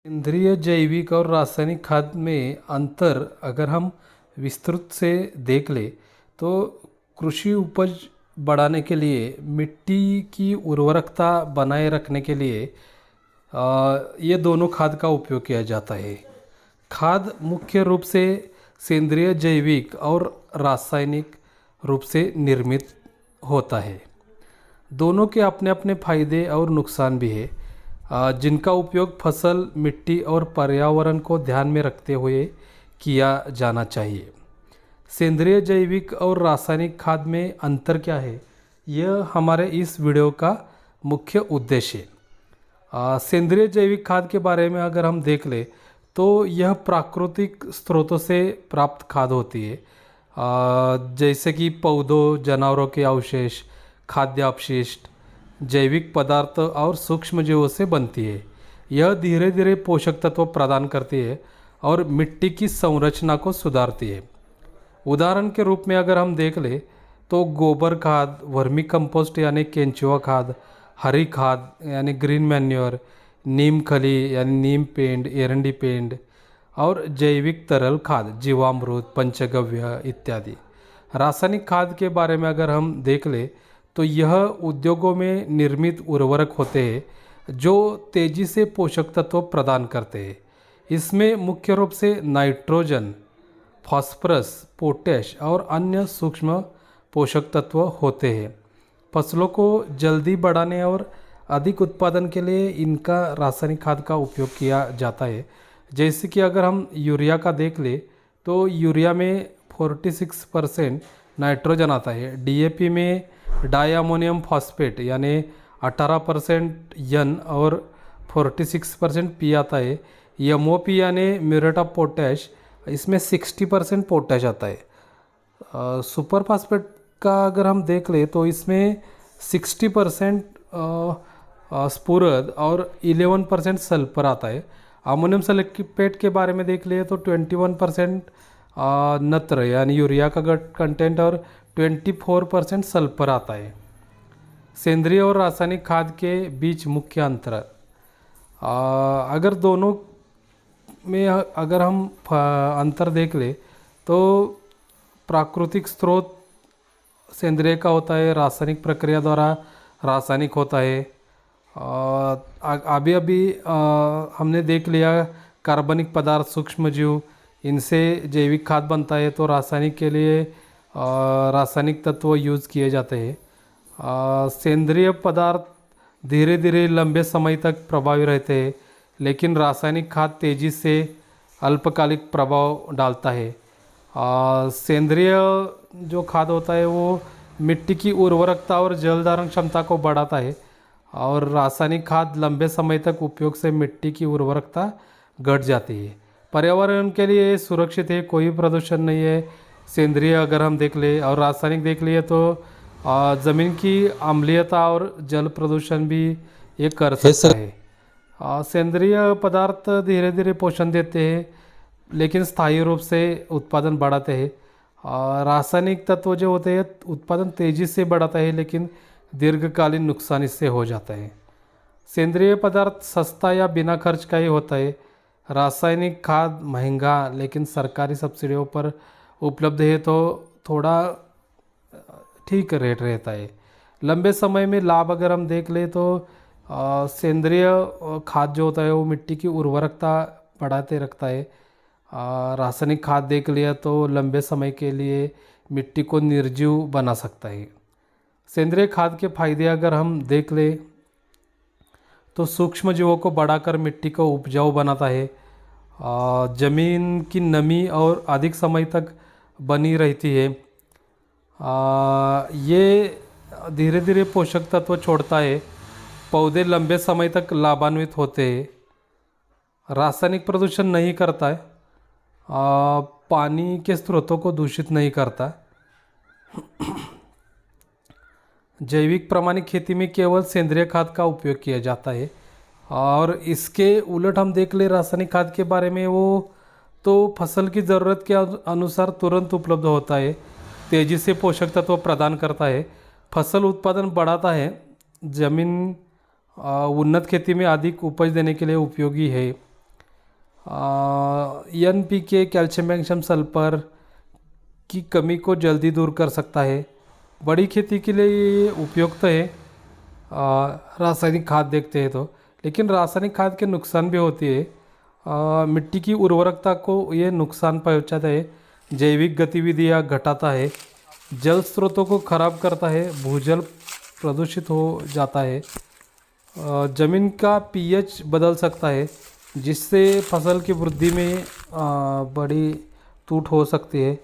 केंद्रीय जैविक और रासायनिक खाद में अंतर अगर हम विस्तृत से देख ले तो कृषि उपज बढ़ाने के लिए मिट्टी की उर्वरकता बनाए रखने के लिए ये दोनों खाद का उपयोग किया जाता है। खाद मुख्य रूप से सेंद्रीय जैविक और रासायनिक रूप से निर्मित होता है। दोनों के अपने अपने फायदे और नुकसान भी है, जिनका उपयोग फसल, मिट्टी और पर्यावरण को ध्यान में रखते हुए किया जाना चाहिए। सेंद्रीय जैविक और रासायनिक खाद में अंतर क्या है, यह हमारे इस वीडियो का मुख्य उद्देश्य है। सेंद्रीय जैविक खाद के बारे में अगर हम देख ले तो यह प्राकृतिक स्रोतों से प्राप्त खाद होती है, जैसे कि पौधों, जानवरों के अवशेष, खाद्य अपशिष्ट, जैविक पदार्थ और सूक्ष्म जीवों से बनती है। यह धीरे धीरे पोषक तत्व प्रदान करती है और मिट्टी की संरचना को सुधारती है। उदाहरण के रूप में अगर हम देख ले तो गोबर खाद, वर्मी कंपोस्ट यानी केंचुआ खाद, हरी खाद यानी ग्रीन मैन्योर, नीम खली यानी नीम पेंड, एरंडी पेंड और जैविक तरल खाद, जीवामृत, पंचगव्य इत्यादि। रासायनिक खाद के बारे में अगर हम देख ले तो यह उद्योगों में निर्मित उर्वरक होते हैं जो तेजी से पोषक तत्व प्रदान करते हैं। इसमें मुख्य रूप से नाइट्रोजन, फास्फोरस, पोटैश और अन्य सूक्ष्म पोषक तत्व होते हैं। फसलों को जल्दी बढ़ाने और अधिक उत्पादन के लिए इनका रासायनिक खाद का उपयोग किया जाता है। जैसे कि अगर हम यूरिया का देख ले तो यूरिया में 46% नाइट्रोजन आता है, डीएपी में डाई अमोनियम फॉस्फेट यानी 18% एन और 46% पी आता है। एमओपी यानी म्यूरेट ऑफ पोटैश, इसमें 60% पोटैश आता है। सुपर फास्फेट का अगर हम देख ले तो इसमें 60% स्फुरद और 11% सल्फर आता है। अमोनियम सल्फेट के बारे में देख लिए तो 21% नत्र यानी यूरिया का कंटेंट और 24% सल्फर आता है। सेंद्रीय और रासायनिक खाद के बीच मुख्य अंतर, अगर दोनों में अगर हम अंतर देख ले तो प्राकृतिक स्रोत सेंद्रीय का होता है, रासायनिक प्रक्रिया द्वारा रासायनिक होता है। अभी अभी हमने देख लिया कार्बनिक पदार्थ, सूक्ष्म जीव, इनसे जैविक खाद बनता है, तो रासायनिक के लिए रासायनिक तत्व यूज़ किए जाते हैं। सेंद्रीय पदार्थ धीरे धीरे लंबे समय तक प्रभावी रहते हैं, लेकिन रासायनिक खाद तेज़ी से अल्पकालिक प्रभाव डालता है। सेंद्रीय जो खाद होता है वो मिट्टी की उर्वरकता और जल धारण क्षमता को बढ़ाता है, और रासायनिक खाद लंबे समय तक उपयोग से मिट्टी की उर्वरकता घट जाती है। पर्यावरण के लिए सुरक्षित है, कोई प्रदूषण नहीं है। सेंद्रीय अगर हम देख ले और रासायनिक देख लिए तो ज़मीन की अम्लीयता और जल प्रदूषण भी ये कर सकता है। सेंद्रीय पदार्थ धीरे धीरे पोषण देते हैं, लेकिन स्थायी रूप से उत्पादन बढ़ाते हैं। रासायनिक तत्व जो होते हैं उत्पादन तेज़ी से बढ़ाता है, लेकिन दीर्घकालीन नुकसान इससे हो जाता है। सेंद्रीय पदार्थ सस्ता या बिना खर्च का ही होता है। रासायनिक खाद महंगा लेकिन सरकारी सब्सिडियों पर उपलब्ध है, तो थोड़ा ठीक रेट रहता है। लंबे समय में लाभ अगर हम देख ले तो सेंद्रीय खाद जो होता है वो मिट्टी की उर्वरकता बढ़ाते रखता है। रासायनिक खाद देख लिया तो लंबे समय के लिए मिट्टी को निर्जीव बना सकता है। सेंद्रीय खाद के फायदे अगर हम देख ले तो सूक्ष्म जीवों को बढ़ाकर मिट्टी को उपजाऊ बनाता है। ज़मीन की नमी और अधिक समय तक बनी रहती है। ये धीरे धीरे पोषक तत्व छोड़ता है। पौधे लंबे समय तक लाभान्वित होते हैं। रासायनिक प्रदूषण नहीं करता है, पानी के स्रोतों को दूषित नहीं करता। जैविक प्रमाणिक खेती में केवल सेंद्रीय खाद का उपयोग किया जाता है, और इसके उलट हम देख ले रासायनिक खाद के बारे में, वो तो फसल की ज़रूरत के अनुसार तुरंत उपलब्ध होता है, तेज़ी से पोषक तत्व प्रदान करता है, फसल उत्पादन बढ़ाता है, ज़मीन उन्नत खेती में अधिक उपज देने के लिए उपयोगी है। NPK कैल्शियम मैग्नीशियम सल्फर की कमी को जल्दी दूर कर सकता है। बड़ी खेती के लिए ये उपयुक्त है। रासायनिक खाद देखते हैं तो, लेकिन रासायनिक खाद के नुकसान भी होती है। मिट्टी की उर्वरकता को ये नुकसान पहुंचाता है। जैविक गतिविधियाँ घटाता है। जल स्रोतों को खराब करता है। भूजल प्रदूषित हो जाता है। जमीन का pH बदल सकता है, जिससे फसल की वृद्धि में बड़ी टूट हो सकती है।